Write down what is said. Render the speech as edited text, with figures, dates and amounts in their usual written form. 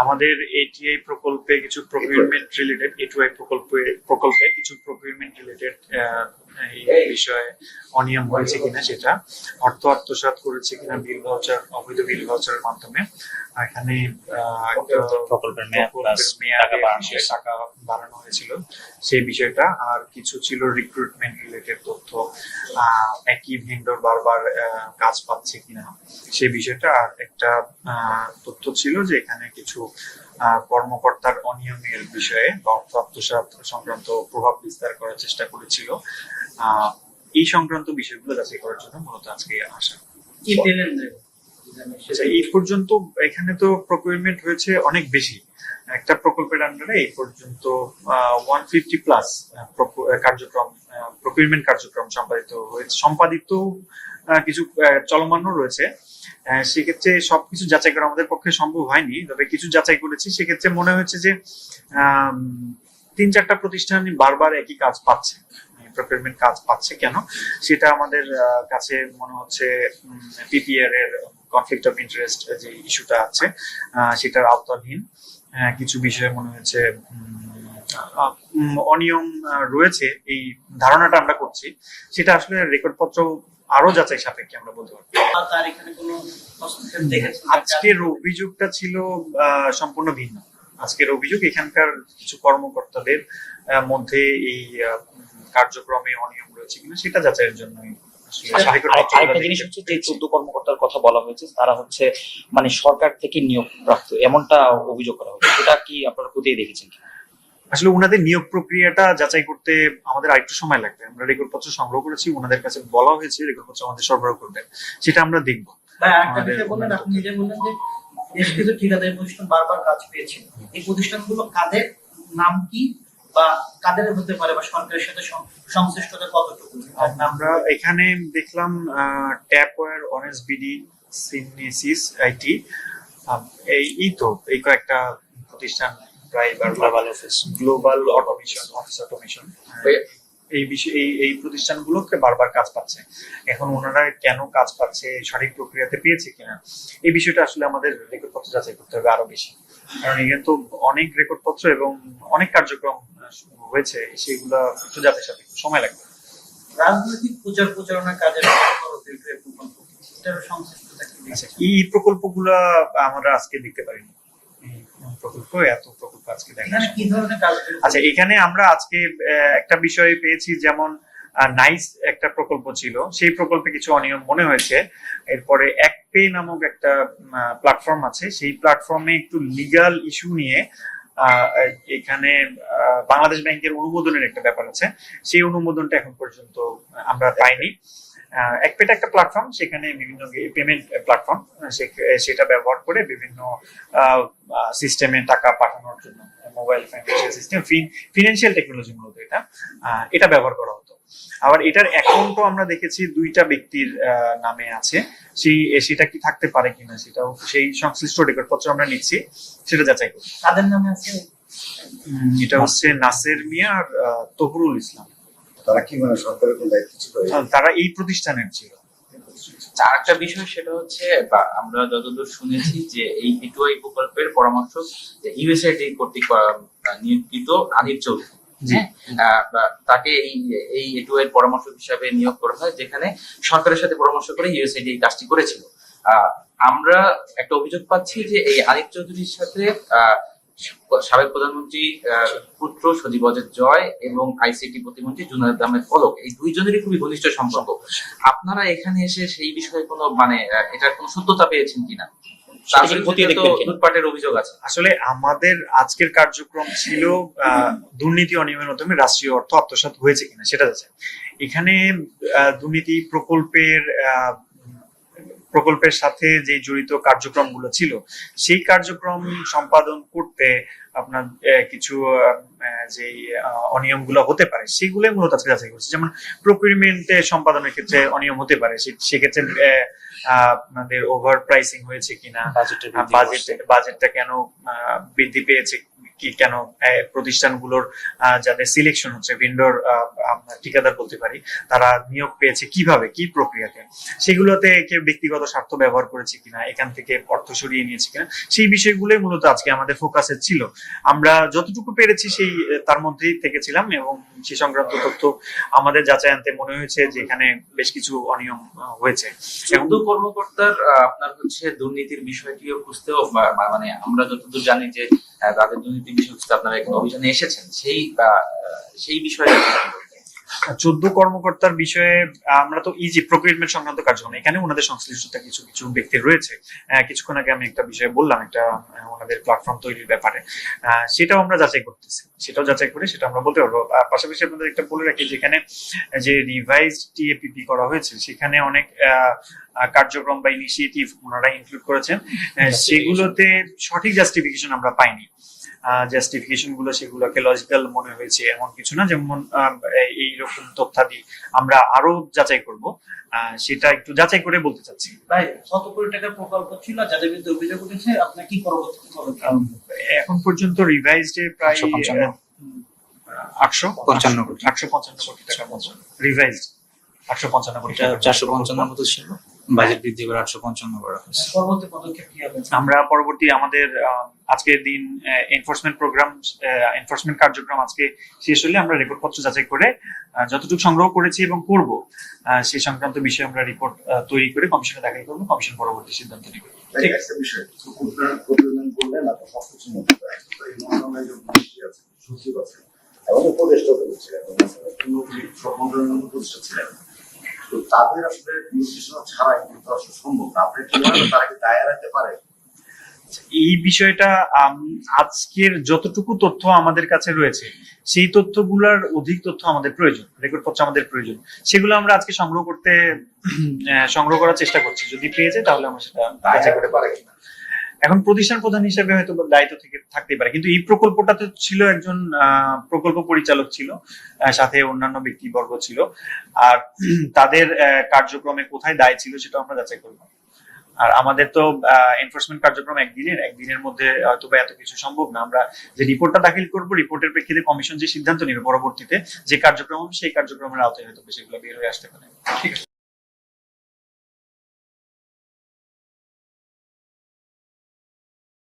আমাদের এটিআই প্রকল্পে কিছু প্রকিউরমেন্ট রিলেটেড এটিআই প্রকল্পে কিছু প্রকিউরমেন্ট রিলেটেড এই বিষয়ে অনিয়ম হয়েছে কিনা, সেটা অর্থ আত্মসাৎ করেছে কিনা বিল ভাউচার, অবৈধ বিল ভাউচারের মাধ্যমে এখানে প্রকল্পের টাকা বাড়ানো হয়েছিল সেই বিষয়টা, আর কিছু ছিল রিক্রুটমেন্ট রিলেটেড তথ্য, একই ভেন্ডর বারবার কাজ পাচ্ছে কিনা সেই বিষয়টা, আর একটা তথ্য ছিল যে এখানে কিছু কর্মকর্তার অনিয়মের বিষয়ে বা অর্থ আত্মসাৎ সংক্রান্ত প্রভাব বিস্তার করার চেষ্টা করেছিল। এই সংক্রান্ত বিষয়গুলো যাচাই করার জন্য মূলত আজকে আসা। এই পর্যন্ত এখানে তো প্রকিউরমেন্ট হয়েছে অনেক বেশি, একটা প্রকল্পের আন্ডারে এই পর্যন্ত 150 প্লাস কার্যক্রম, প্রকিউরমেন্ট কার্যক্রম সম্পাদিত কিছু চলমানও রয়েছে। সেক্ষেত্রে সবকিছু যাচাই করা আমাদের পক্ষে সম্ভব হয়নি, তবে কিছু যাচাই করেছি। সেক্ষেত্রে মনে হয়েছে যে 3-4টা প্রতিষ্ঠান বারবার একই কাজ পাচ্ছে, প্রকিউরমেন্ট কাজ পাচ্ছে কেন, সেটা আমাদের কাছে মনে হচ্ছে পিপিআর এর কনফ্লিক্ট অফ ইন্টারেস্ট যে ইস্যুটা আছে সেটার আওতাধীন কিছু বিষয়ে মনে হয়েছে অনিয়ম রয়েছে। এই ধারণাটা আমরা করছি, সেটা আসলে রেকর্ডপত্র আরো যাচাই সাপেক্ষে আমরা বলতে পারবো। আজকের অভিযোগটা ছিল সম্পূর্ণ ভিন্ন। আজকের অভিযোগ এখানকার কিছু কর্মকর্তাদের মধ্যে এই কার্যক্রমে অনিয়ম রয়েছে কিনা সেটা যাচাইয়ের জন্যই। আরেকটা জিনিস হচ্ছে যে 14 কর্মকর্তার কথা বলা হয়েছে, তারা হচ্ছে মানে সরকার থেকে নিয়োগ প্রাপ্ত, এমনটা অভিযোগ করা হয়েছে। এটা কি আপনারা কোথায় দেখেছেন? আসলে ওনাদের নিয়োগ প্রক্রিয়াটা যাচাই করতে আমাদের আরেকটু সময় লাগবে। আমরা রেকর্ডপত্র সংগ্রহ করেছি, ওনাদের কাছে বলা হয়েছে রেকর্ডপত্র আমাদের সরবরাহ করবেন, সেটা আমরা দেখব। আপনি নিজে বললেন যে বেশ কিছু ঠিকাদারি প্রতিষ্ঠান বারবার কাজ পেয়েছে, এই প্রতিষ্ঠানগুলো কাদের, নাম কি বা কাদের হতে পারে বা সরকারের সাথে সংশ্লিষ্টতা কতটুকু? আমরা এখানে দেখলাম ট্যাপওয়্যার, অনেস বিডি, সিননেসিস আইটি, এই তো এই কয়েকটা প্রতিষ্ঠান, প্রায় গ্লোবাল অটোমেশন, অফিস অটোমেশন, এই বিষয়ে এই প্রতিষ্ঠানগুলোকে বারবার কাজ পাচ্ছে। এখন ওনারা কেন কাজ পাচ্ছে, সঠিক প্রক্রিয়াতে পেয়েছে কিনা, এই বিষয়টা আসলে আমাদের রেকর্ডপত্র যাচাই করতে হবে আরো বেশি, কারণ এখানে তো অনেক রেকর্ডপত্র এবং অনেক কার্যক্রম হয়েছে, সেগুলো একটু যাচাই সাপেক্ষে সময় লাগবে। রাজনৈতিক প্রচারণা কাজের এই প্রকল্পগুলো আমরা আজকে দেখতে পারিনি। আচ্ছা, এখানে আমরা আজকে একটা বিষয় পেয়েছি, যেমন নাইস একটা প্রকল্প ছিল, সেই প্রকল্পে কিছু অনিয়ম মনে হয়েছে। এরপরে একপে নামক একটা প্ল্যাটফর্ম আছে, সেই প্ল্যাটফর্মে একটু লিগ্যাল ইস্যু নিয়ে এখানে বাংলাদেশ ব্যাংকের অনুমোদনের একটা ব্যাপার আছে, সেই অনুমোদনটা এখন পর্যন্ত আমরা পাইনি। একপেটা একটা প্ল্যাটফর্ম, সেখানে বিভিন্ন পেমেন্ট প্ল্যাটফর্ম, সেটা ব্যবহার করে বিভিন্ন সিস্টেমে টাকা পাঠানোর জন্য, mobile financial system, financial technology মূলত এটা ব্যবহার করা হতো। আবার এটার অ্যাকাউন্টও আমরা দেখেছি 2টা ব্যক্তির নামে আছে, সেটা কি থাকতে পারে কিনা সেটাও, সেই সংশ্লিষ্ট রেকর্ডপত্র আমরা নিচ্ছি, সেটা যাচাই করি। তাদের নামে আছে, এটা হচ্ছে নাসের মিয়া আর তহুরুল ইসলাম। তারা কি মানে সরকারের কোন দায়িত্ব ছিল? তারা এই প্রতিষ্ঠানের ছিল। আরেকটা বিষয় সেটা হচ্ছে, আমরা যতদূর শুনেছি যে এই এটুআই প্রকল্পের পরামর্শক ইউএসআইডি কর্তৃক নিয়োজিত আদিব চৌধুরী, তাকে এই এটুআই পরামর্শক হিসাবে নিয়োগ করা হয়, যেখানে সরকারের সাথে পরামর্শ করে ইউএসআইডি এই কাজটি করেছিল। আমরা একটা অভিযোগ পাচ্ছি যে এই আদিব চৌধুরীর সাথে সাবেক প্রধানমন্ত্রী পুত্র সজীব ওয়াজেদ জয় এবং আইসিটি প্রতিমন্ত্রী জুনায়েদ আহমেদ পলক, এই দুইজনেরই খুবই ঘনিষ্ঠ সম্পর্ক। আপনারা এখানে এসে সেই বিষয়ে কোনো মানে এটার কোনো সত্যতা পেয়েছেন কিনা? লুটপাটের অভিযোগ আছে। আসলে আমাদের আজকের কার্যক্রম ছিল দুর্নীতি অনিয়মের মাধ্যমে রাষ্ট্রীয় অর্থ আত্মসাৎ হয়েছে কিনা সেটা যাচ্ছে। এখানে দুর্নীতি প্রকল্পের সাথে যে জড়িত কার্যক্রমগুলো ছিল, সেই কার্যক্রম সম্পাদন করতে আপনার কিছু যে অনিয়মগুলো হতে পারে সেগুলো মূলত আজকে যাচাই করছে। যেমন প্রকিউরমেন্টে সম্পাদনের ক্ষেত্রে অনিয়ম হতে পারে, সেক্ষেত্রে আপনাদের ওভার প্রাইসিং হয়েছে কিনা, বাজেটটা কেন বৃদ্ধি পেয়েছে কি কেন প্রতিষ্ঠানগুলোর যাদের সিলেকশন হচ্ছে ভেন্ডর ঠিকাদার বলতে পারি, তারা নিয়োগ পেয়েছে কিভাবে, কি প্রক্রিয়াতে, সেগুলোতে কেউ ব্যক্তিগত স্বার্থ ব্যবহার করেছে কিনা, এখান থেকে অর্থ সরিয়ে নিয়েছে কিনা, সেই বিষয়গুলোই মূলত আজকে আমাদের ফোকাসে ছিল। আমরা যতটুকু পেরেছি সেই তার মধ্যেই থেকেছিলাম এবং সে সংক্রান্ত তথ্য আমাদের যাচাই আনতে মনে হয়েছে যে এখানে বেশ কিছু অনিয়ম হয়েছে। চোদ্দ কর্মকর্তার আপনার হচ্ছে দুর্নীতির বিষয়টিও খুঁজতেও মানে আমরা যতদূর জানি যে তাদের দুর্নীতির বিষয় খুঁজতে আপনারা একটা অভিযানে এসেছেন, সেই বিষয়টা কি বলবেন? 14 কর্মকর্তার বিষয়ে আমরা তো এই যে প্রক্রিয়ামেন্ট সংক্রান্ত কার্যক্রম, এখানে ওনাদের সংশ্লিষ্টতা কিছু কিছু ব্যক্তি রয়েছে। কিছুক্ষণ আগে আমি একটা বিষয় বললাম, একটা ওনাদের প্ল্যাটফর্ম তৈরির ব্যাপারে, সেটাও আমরা যাচাই করতেছি, সেটাও যাচাই করে সেটা আমরা বলতে পারবো। পাশাপাশি আপনাদের একটা বলে রাখি, যেখানে যে রিভাইজড টিএপিপি করা হয়েছে সেখানে অনেক কার্যক্রম বা ইনিশিয়েটিভ ওনারা ইনক্লুড করেছেন, সেগুলোতে সঠিক জাস্টিফিকেশন আমরা পাইনি। জাস্টিফিকেশন গুলো সেগুলোকে লজিক্যাল মনে হয়েছে এমন কিছু না, যেমন এইরকম তথ্যাদি আমরা আরো যাচাই করব, সেটা একটু যাচাই করে বলতে চাচ্ছি। ভাই, কত কোটি টাকার প্রকল্প ছিল, যাদের বিরুদ্ধে অভিযোগ উঠেছে, আপনার কি পরবর্তী পদক্ষেপ? এখন পর্যন্ত রিভাইজড প্রায় 855 কোটি। 855 কোটি টাকার মতো রিভাইজড, 855 কোটি টাকা, 455 মতো ছিল, বাজেট বৃদ্ধি করে 855 করা হয়েছে। পরবর্তী পদক্ষেপ কি হবে? আমরা পরবর্তী আমাদের আজকের দিন এনফোর্সমেন্ট কার্যক্রম আজকে শেষ হলে আমরা রেকর্ডপত্র যাচাই করে যতটুকু সংগ্রহ করেছি এবং করব সেই সংক্রান্ত বিষয়ে আমরা রিপোর্ট তৈরি করে কমিশনে দাখিল করবো, কমিশন পরবর্তী সিদ্ধান্ত নেবে। ঠিক একটা বিষয় প্রতিবেদন করলেন আপনার সবকিছু মধ্যে এই মন্ত্রণালয়ের যে মন্ত্রী আছে, সচিব আছে এবং উপদেষ্টা রয়েছে এবং সব মন্ত্রণালয়ের উপদেষ্টা ছিলেন, তো তাদের আসলে নির্দেশনা ছাড়াই কিন্তু আসলে সম্ভব না। আপনি কি মনে করেন তারা কি দায় এড়াতে পারে? এই বিষয়টা আজকের যতটুকু তথ্য আমাদের কাছে রয়েছে সেই তথ্যগুলোর অধিক তথ্য আমাদের প্রয়োজন, রেকর্ডপত্র আমাদের প্রয়োজন, সেগুলো আমরা আজকে সংগ্রহ করার চেষ্টা করছি। যদি পেয়ে যায় তাহলে আমরা সেটা দায় যাচাই এড়াতে করে পারে কিনা? এখন প্রতিষ্ঠান প্রধান হিসেবে হয়তো দায়িত্ব থেকে থাকতেই পারে, কিন্তু এই প্রকল্পটাতে ছিল একজন প্রকল্প পরিচালক ছিল, সাথে অন্যান্য ব্যক্তিবর্গ ছিল, আর তাদের কার্যক্রমে কোথায় দায় ছিল সেটা আমরা যাচাই করবো। আর আমাদের তো এনফোর্সমেন্ট কার্যক্রম একদিনের মধ্যে হয়তো বা এত কিছু সম্ভব না। আমরা যে রিপোর্টটা দাখিল করবো, রিপোর্টের প্রেক্ষিতে কমিশন যে সিদ্ধান্ত নেবে পরবর্তীতে যে কার্যক্রম, সেই কার্যক্রমের আওতায় হয়তো সেগুলো বের হয়ে আসতে পারে। ঠিক আছে।